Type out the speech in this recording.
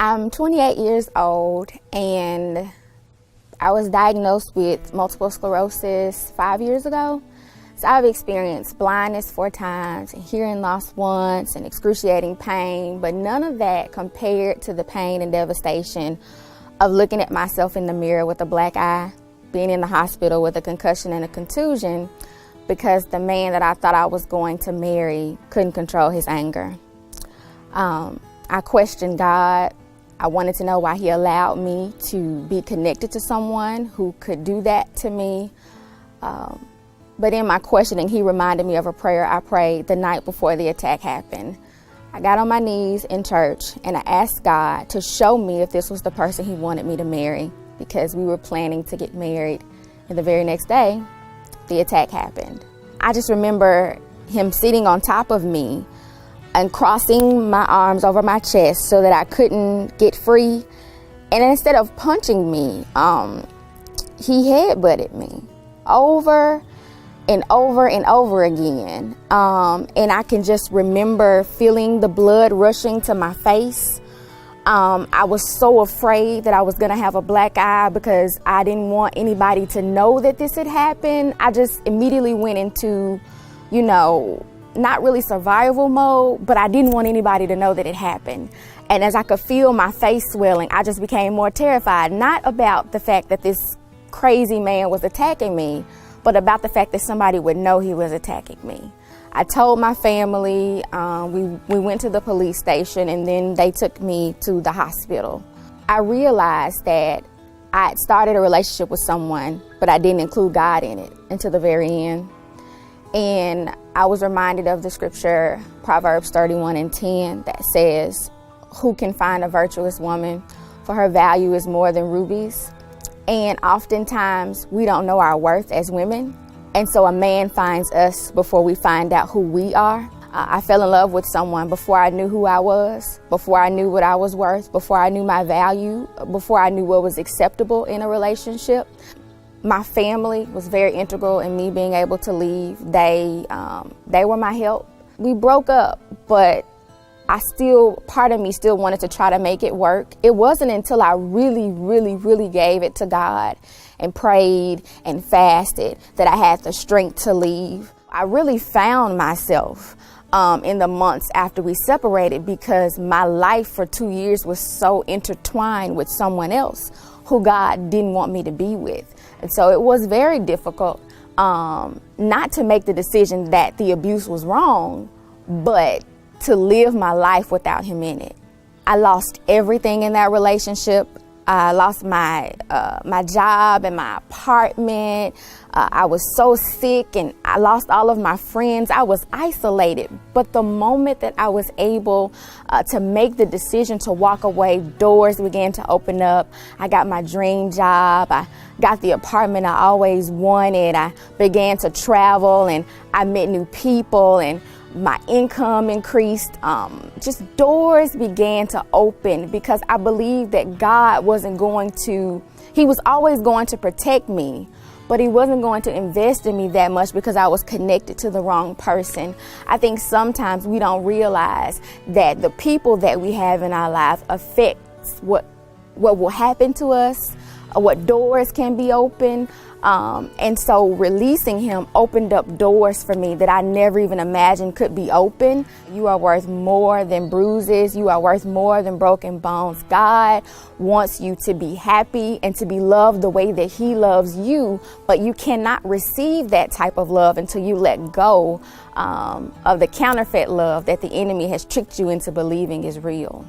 I'm 28 years old, and I was diagnosed with multiple sclerosis 5 years ago. So I've experienced blindness 4 times, and hearing loss once, and excruciating pain, but none of that compared to the pain and devastation of looking at myself in the mirror with a black eye, being in the hospital with a concussion and a contusion because the man that I thought I was going to marry couldn't control his anger. I questioned God. I wanted to know why he allowed me to be connected to someone who could do that to me. But in my questioning, he reminded me of a prayer I prayed the night before the attack happened. I got on my knees in church and I asked God to show me if this was the person he wanted me to marry, because we were planning to get married. And the very next day, the attack happened. I just remember him sitting on top of me and crossing my arms over my chest so that I couldn't get free. And instead of punching me, he headbutted me over and over and over again. And I can just remember feeling the blood rushing to my face. I was so afraid that I was gonna have a black eye because I didn't want anybody to know that this had happened. I just immediately went into, not really survival mode, but I didn't want anybody to know that it happened. And as I could feel my face swelling, I just became more terrified, not about the fact that this crazy man was attacking me, but about the fact that somebody would know he was attacking me. I told my family, we went to the police station, and then they took me to the hospital. I realized that I had started a relationship with someone, but I didn't include God in it until the very end. And I was reminded of the scripture, Proverbs 31:10, that says, "Who can find a virtuous woman? For her value is more than rubies." And oftentimes we don't know our worth as women. And so a man finds us before we find out who we are. I fell in love with someone before I knew who I was, before I knew what I was worth, before I knew my value, before I knew what was acceptable in a relationship. My family was very integral in me being able to leave. They were my help. We broke up, but part of me still wanted to try to make it work. It wasn't until I really, really, really gave it to God and prayed and fasted that I had the strength to leave. I really found myself in the months after we separated, because my life for 2 years was so intertwined with someone else who God didn't want me to be with. And so it was very difficult not to make the decision that the abuse was wrong, but to live my life without him in it. I lost everything in that relationship. I lost my job and my apartment. I was so sick, and I lost all of my friends. I was isolated. But the moment that I was able to make the decision to walk away, doors began to open up. I got my dream job. I got the apartment I always wanted. I began to travel, and I met new people, and my income increased. Just doors began to open, because I believed that God he was always going to protect me, but he wasn't going to invest in me that much because I was connected to the wrong person. I think sometimes we don't realize that the people that we have in our life affects what will happen to us, what doors can be open. And so releasing him opened up doors for me that I never even imagined could be open. You are worth more than bruises. You are worth more than broken bones. God wants you to be happy and to be loved the way that he loves you, but you cannot receive that type of love until you let go of the counterfeit love that the enemy has tricked you into believing is real.